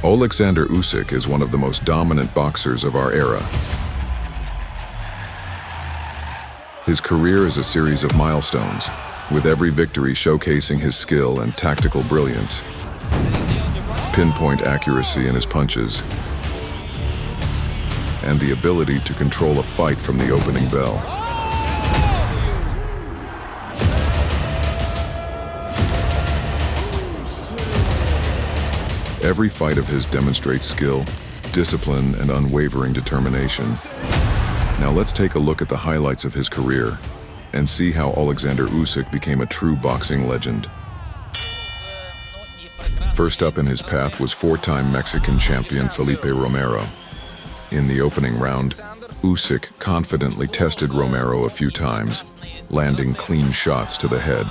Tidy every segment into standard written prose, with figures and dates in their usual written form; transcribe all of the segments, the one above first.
Oleksander Usyk is one of the most dominant boxers of our era. His career is a series of milestones, with every victory showcasing his skill and tactical brilliance, pinpoint accuracy in his punches, and the ability to control a fight from the opening bell. Every fight of his demonstrates skill, discipline, and unwavering determination. Now let's take a look at the highlights of his career and see how Olexander Usyk became a true boxing legend. First up in his path was four-time Mexican champion Felipe Romero. In the opening round, Usyk confidently tested Romero a few times, landing clean shots to the head.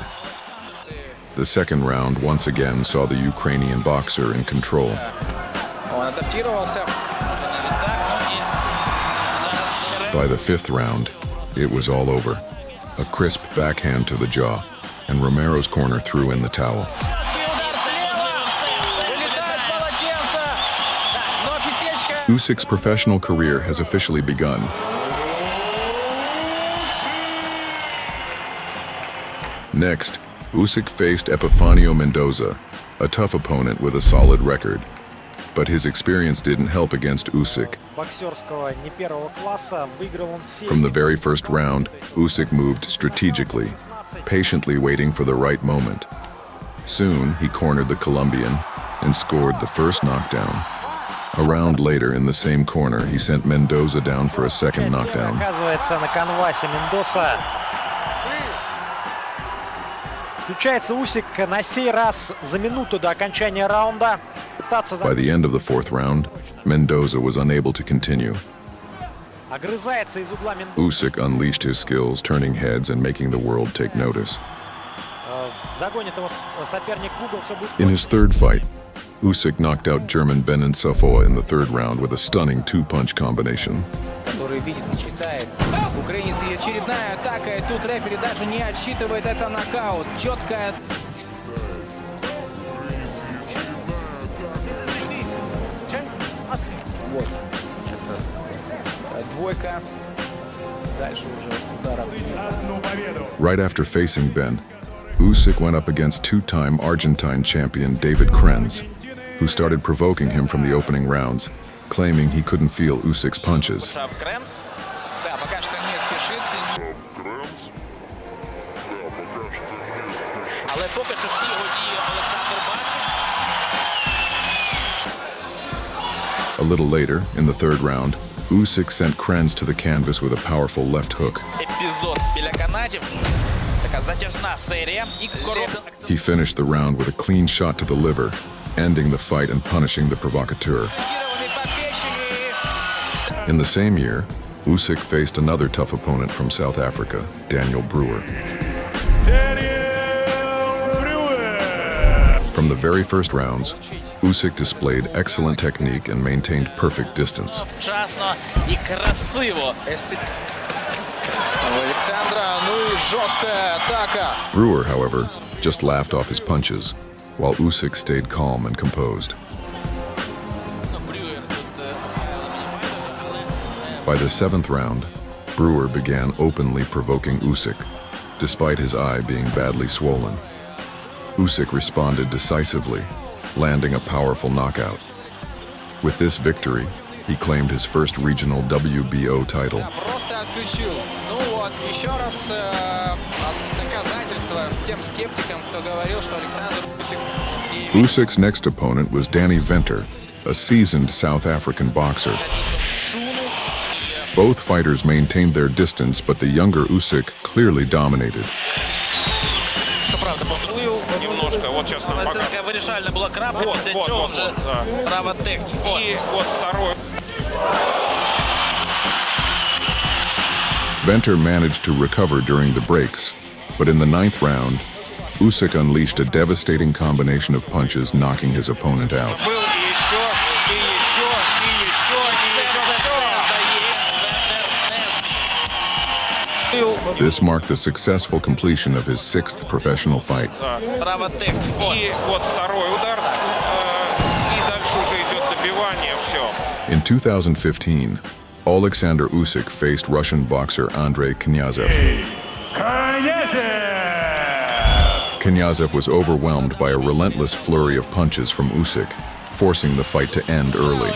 The second round once again saw the Ukrainian boxer in control. By the fifth round, it was all over. A crisp backhand to the jaw, and Romero's corner threw in the towel. Usyk's professional career has officially begun. Next, Usyk faced Epifanio Mendoza, a tough opponent with a solid record. But his experience didn't help against Usyk. From the very first round, Usyk moved strategically, patiently waiting for the right moment. Soon, he cornered the Colombian and scored the first knockdown. A round later, in the same corner, he sent Mendoza down for a second knockdown. By the end of the fourth round, Mendoza was unable to continue. Usyk unleashed his skills, turning heads and making the world take notice. In his third fight, Usyk knocked out German Benin Safoa in the third round with a stunning two-punch combination. Right after facing Ben, Usyk went up against two-time Argentine champion David Krenz, who started provoking him from the opening rounds, claiming he couldn't feel Usyk's punches. A little later, in the third round, Usyk sent Krenz to the canvas with a powerful left hook. He finished the round with a clean shot to the liver, ending the fight and punishing the provocateur. In the same year, Usyk faced another tough opponent from South Africa, Daniel Brewer. From the very first rounds, Usyk displayed excellent technique and maintained perfect distance. Brewer, however, just laughed off his punches, while Usyk stayed calm and composed. By the seventh round, Brewer began openly provoking Usyk, despite his eye being badly swollen. Usyk responded decisively, landing a powerful knockout. With this victory, he claimed his first regional WBO title. Usyk's next opponent was Danny Venter, a seasoned South African boxer. Both fighters maintained their distance, but the younger Usyk clearly dominated. Venter managed to recover during the breaks, but in the ninth round, Usyk unleashed a devastating combination of punches, knocking his opponent out. This marked the successful completion of his sixth professional fight. In 2015, Oleksander Usyk faced Russian boxer Andrei Knyazev. Knyazev was overwhelmed by a relentless flurry of punches from Usyk, forcing the fight to end early.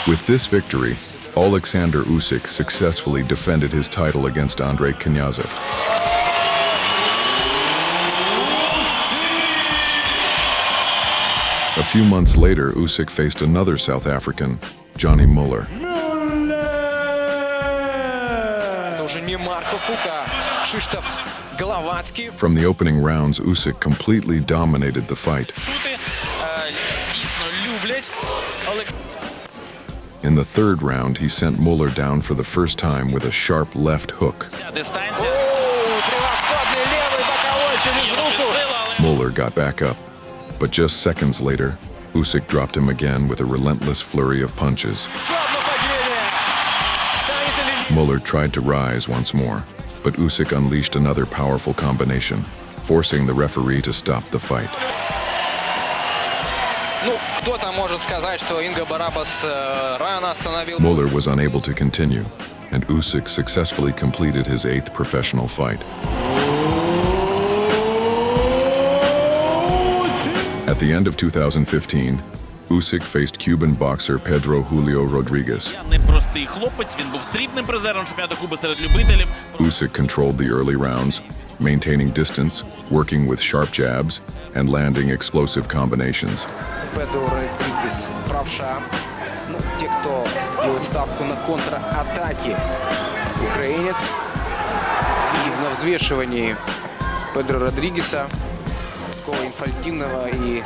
With this victory, Oleksander Usyk successfully defended his title against Andrei Knyazev. A few months later, Usyk faced another South African, Johnny Muller. From the opening rounds, Usyk completely dominated the fight. In the third round, he sent Muller down for the first time with a sharp left hook. Muller got back up, but just seconds later, Usyk dropped him again with a relentless flurry of punches. Muller tried to rise once more, but Usyk unleashed another powerful combination, forcing the referee to stop the fight. Muller was unable to continue, and Usyk successfully completed his 8th professional fight. At the end of 2015, Usyk faced Cuban boxer Pedro Julio Rodriguez. Usyk controlled the early rounds, maintaining distance, working with sharp jabs, and landing explosive combinations. Pedro Rodriguez, правша, те, кто делает ставку на контратаки, украинец. И на взвешивании Pedro Rodriguezа, такого инфантильного и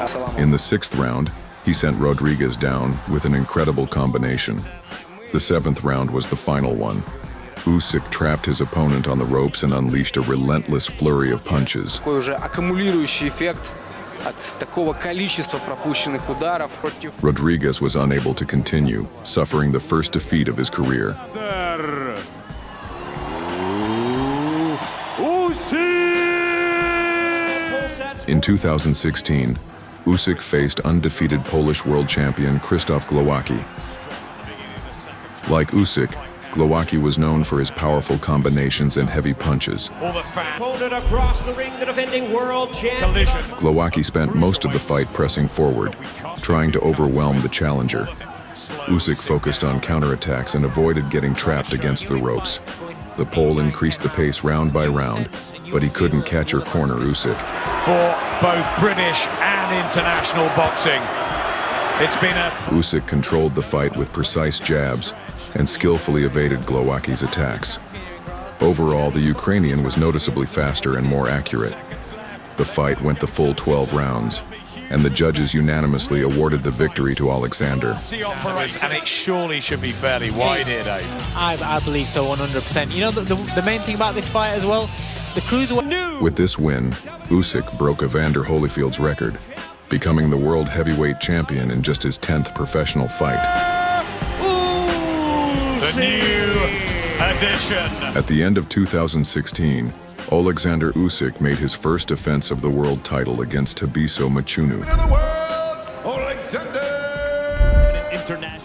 саламова. In the 6th round, he sent Rodriguez down with an incredible combination. The 7th round was the final one. Usyk trapped his opponent on the ropes and unleashed a relentless flurry of punches. Такой уже аккумулирующий эффект от такого количества пропущенных ударов. Rodriguez was unable to continue, suffering the first defeat of his career. In 2016, Usyk faced undefeated Polish world champion Krzysztof Glowacki. Like Usyk, Glowacki was known for his powerful combinations and heavy punches. Glowacki spent most of the fight pressing forward, trying to overwhelm the challenger. Usyk focused on counterattacks and avoided getting trapped against the ropes. The Pole increased the pace round by round, but he couldn't catch or corner Usyk. For both British and international boxing, it's been Usyk controlled the fight with precise jabs and skillfully evaded Glowacki's attacks. Overall, the Ukrainian was noticeably faster and more accurate. The fight went the full 12 rounds, and the judges unanimously awarded the victory to Oleksander. And it surely should be fairly wide here, Dave. I believe so, 100%. You know, the main thing about this fight as well, the cruiserweight. With this win, Usyk broke Evander Holyfield's record, becoming the world heavyweight champion in just his 10th professional fight. The new addition. At the end of 2016, Olexander Usyk made his first defense of the world title against Thabiso Mchunu.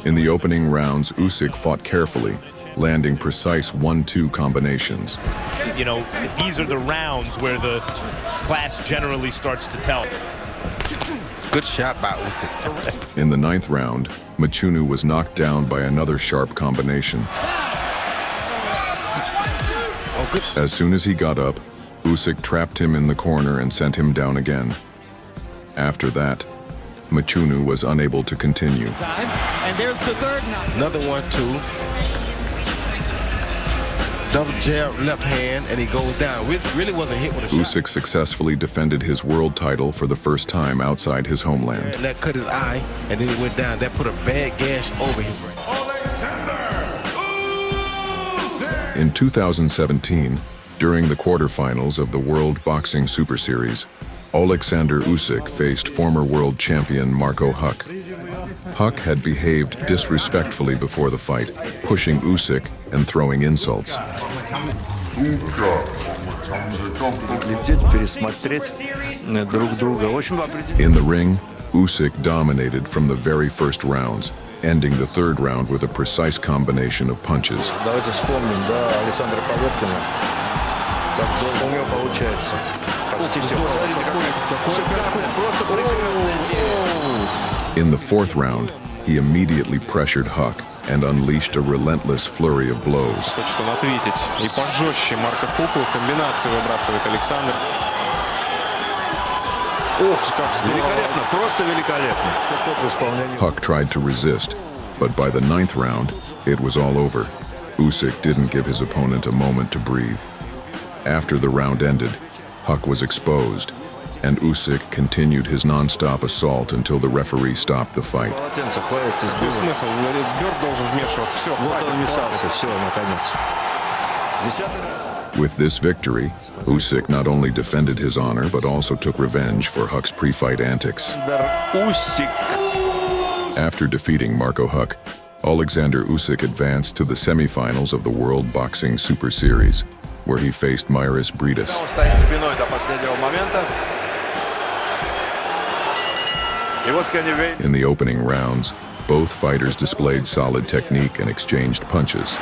In the opening rounds, Usyk fought carefully, landing precise 1-2 combinations. You know, these are the rounds where the class generally starts to tell. Good shot by Usyk. In the 9th round, Mchunu was knocked down by another sharp combination. As soon as he got up, Usyk trapped him in the corner and sent him down again. After that, Mchunu was unable to continue. And there's the third knock. Another 1-2. Double jab, left hand, and he goes down. Really wasn't hit with a shot. Usyk successfully defended his world title for the first time outside his homeland. And that cut his eye, and then he went down. That put a bad gash over his brain. In 2017, during the quarterfinals of the World Boxing Super Series, Oleksander Usyk faced former world champion Marco Huck. Huck had behaved disrespectfully before the fight, pushing Usyk and throwing insults. In the ring, Usyk dominated from the very first rounds, ending the third round with a precise combination of punches. Давайте вспомним, да, Александра Поветкина. Как долго у него получается. Почти все. Посмотрите, шикарная, просто прекрасная серия. In the fourth round, he immediately pressured Huck and unleashed a relentless flurry of blows. Хочет он ответить и пожестче Марка Хуку. Комбинацию выбрасывает Александр. Ох, как здорово. Великолепно, просто великолепно. Huck tried to resist, but by the ninth round, it was all over. Usyk didn't give his opponent a moment to breathe. After the round ended, Huck was exposed, and Usyk continued his non-stop assault until the referee stopped the fight. Какой смысл? Бёрд должен вмешиваться. Все, Вот он вмешался, все, наконец. With this victory, Usyk not only defended his honor but also took revenge for Huck's pre-fight antics. Usyk. After defeating Marco Huck, Olexander Usyk advanced to the semifinals of the World Boxing Super Series, where he faced Myris Briedis. Он стоит спиной до последнего момента. И вот In the opening rounds, both fighters displayed solid technique and exchanged punches.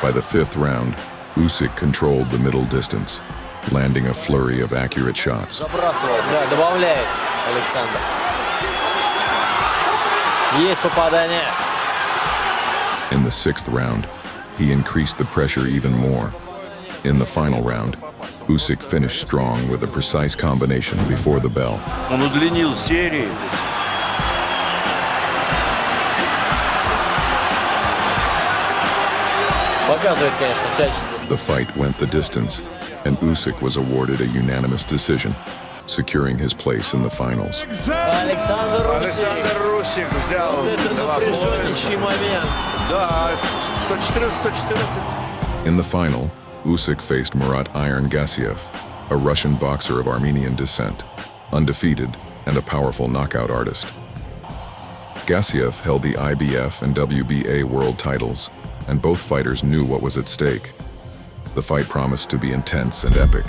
By the fifth round, Usyk controlled the middle distance, landing a flurry of accurate shots. Забрасывает, да, добавляет Александр. Есть попадание. In the sixth round, he increased the pressure even more. In the final round, Usyk finished strong with a precise combination before the bell. Он удлинил серии. Показывает, конечно, всячески. The fight went the distance, and Usyk was awarded a unanimous decision, securing his place in the finals. Олександр Олександр Usyk взял Это напряженнейший момент. Да, 114-114. In the final, Usyk faced Murat Iron Gassiev, a Russian boxer of Armenian descent, undefeated and a powerful knockout artist. Gassiev held the IBF and WBA world titles, and both fighters knew what was at stake. The fight promised to be intense and epic.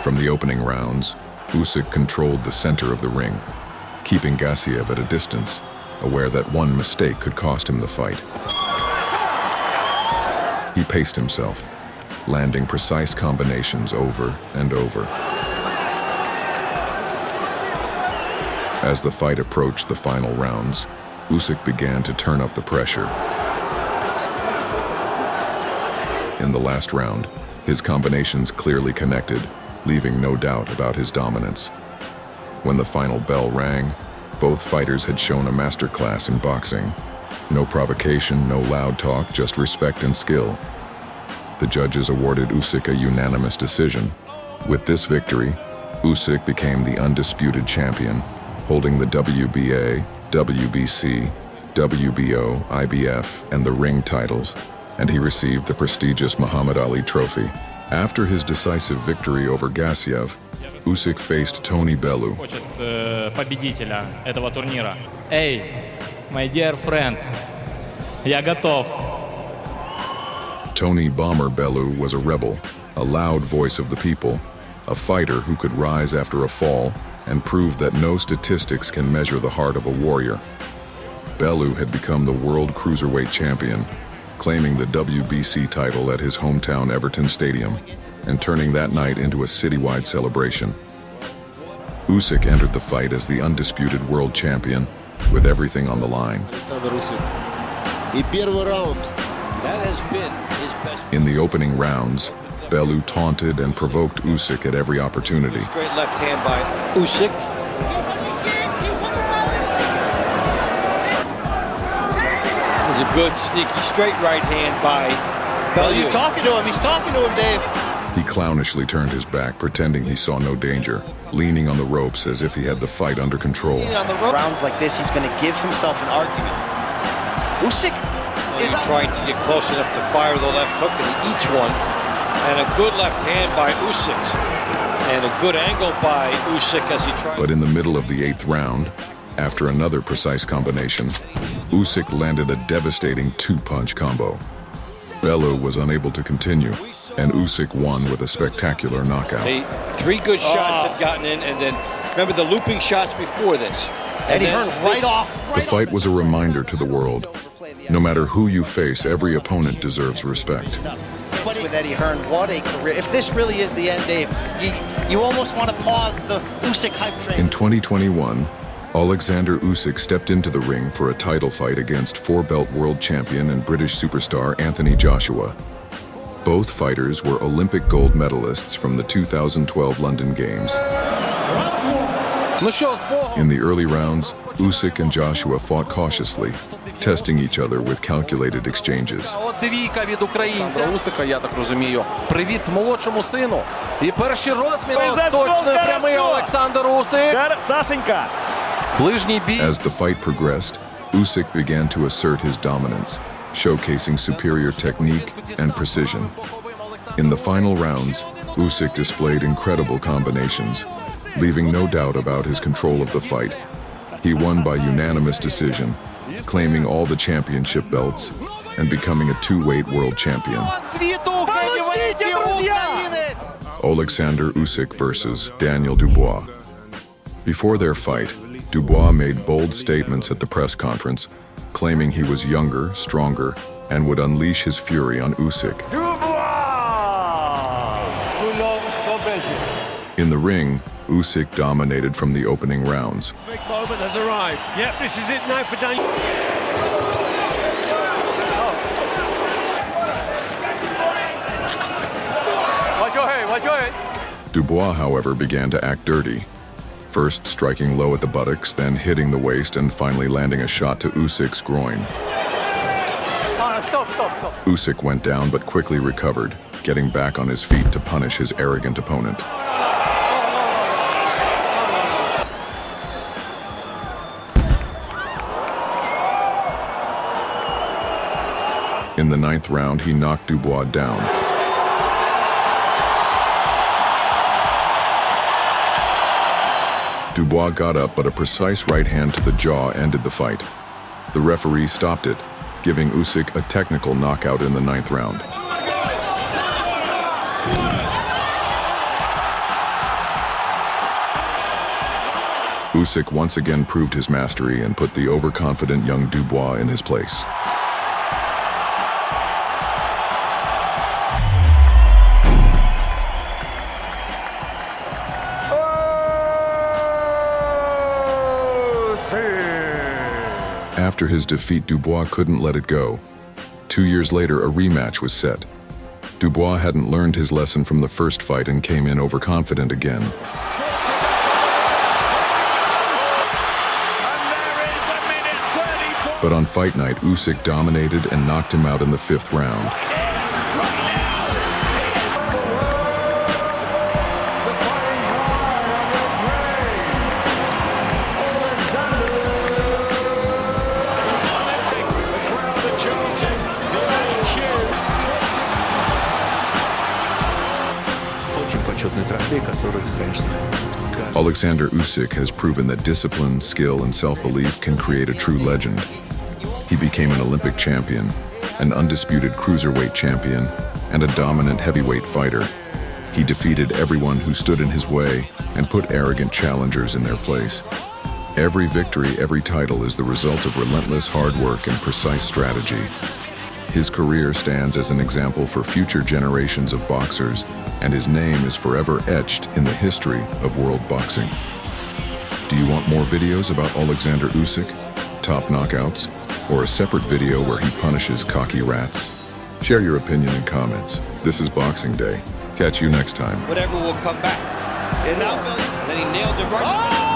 From the opening rounds, Usyk controlled the center of the ring, keeping Gassiev at a distance, aware that one mistake could cost him the fight. He paced himself, landing precise combinations over and over. As the fight approached the final rounds, Usyk began to turn up the pressure. In the last round, his combinations clearly connected, leaving no doubt about his dominance. When the final bell rang, both fighters had shown a masterclass in boxing. No provocation, no loud talk, just respect and skill. The judges awarded Usyk a unanimous decision. With this victory, Usyk became the undisputed champion, holding the WBA, WBC, WBO, IBF, and the ring titles, and he received the prestigious Muhammad Ali Trophy. After his decisive victory over Gassiev, Usyk faced Tony Bellew. Хочет победителя этого турнира. Hey, my dear friend, я готов. Tony Bomber Bellew was a rebel, a loud voice of the people, a fighter who could rise after a fall and proved that no statistics can measure the heart of a warrior. Bellew had become the world cruiserweight champion, claiming the WBC title at his hometown Everton Stadium and turning that night into a citywide celebration. Usyk entered the fight as the undisputed world champion with everything on the line. Олександр Usyk. И первый раунд. That has been his best. In the opening rounds, Bellew taunted and provoked Usyk at every opportunity. Straight left hand by Usyk. It's a good sneaky straight right hand by Bellew. He's talking to him. He's talking to him, Dave. He clownishly turned his back, pretending he saw no danger, leaning on the ropes as if he had the fight under control. On the rounds like this, he's going to give himself an argument. Usyk is trying to get close enough to fire the left hook into each one. And a good left hand by Usyk. And a good angle by Usyk as he tried. But in the middle of the eighth round, After another precise combination, Usyk landed a devastating two-punch combo. Bellew was unable to continue, and Usyk won with a spectacular knockout. Three good shots had gotten in, and then remember the looping shots before this. And he turned right off. The fight was a reminder to the world. No matter who you face, every opponent deserves respect. With Eddie Hearn, what a career. If this really is the end, Dave, you almost want to pause the Usyk hype train. In 2021, Olexander Usyk stepped into the ring for a title fight against four-belt world champion and British superstar Anthony Joshua. Both fighters were Olympic gold medalists from the 2012 London Games. In the early rounds, Usyk and Joshua fought cautiously, testing each other with calculated exchanges. Двійка від українця. Усика, я так розумію. Привіт молодшому сину. І перші розміни. Точно прямий Олександр Усик. Сашенька. Ближній бій. As the fight progressed, Usyk began to assert his dominance, showcasing superior technique and precision. In the final rounds, Usyk displayed incredible combinations, leaving no doubt about his control of the fight. He won by unanimous decision, claiming all the championship belts and becoming a two-weight world champion. Oleksander Usyk versus Daniel Dubois. Before their fight, Dubois made bold statements at the press conference, claiming he was younger, stronger, and would unleash his fury on Usyk. In the ring, Usyk dominated from the opening rounds. Big moment has arrived. Yep, this is it now for Daniel. Watch your head. Dubois, however, began to act dirty. First striking low at the buttocks, then hitting the waist, and finally landing a shot to Usyk's groin. Stop. Usyk went down but quickly recovered, getting back on his feet to punish his arrogant opponent. In the 9th round, he knocked Dubois down. Dubois got up, but a precise right hand to the jaw ended the fight. The referee stopped it, giving Usyk a technical knockout in the 9th round. Usyk once again proved his mastery and put the overconfident young Dubois in his place. After his defeat, Dubois couldn't let it go. 2 years later, a rematch was set. Dubois hadn't learned his lesson from the first fight and came in overconfident again. But on fight night, Usyk dominated and knocked him out in the 5th round. Olexander Usyk has proven that discipline, skill, and self-belief can create a true legend. He became an Olympic champion, an undisputed cruiserweight champion, and a dominant heavyweight fighter. He defeated everyone who stood in his way and put arrogant challengers in their place. Every victory, every title is the result of relentless hard work and precise strategy. His career stands as an example for future generations of boxers, and his name is forever etched in the history of world boxing. Do you want more videos about Olexander Usyk, top knockouts, or a separate video where he punishes cocky rats? Share your opinion in comments. This is Boxing Day. Catch you next time. Whatever will come back. And now, then he nailed it right.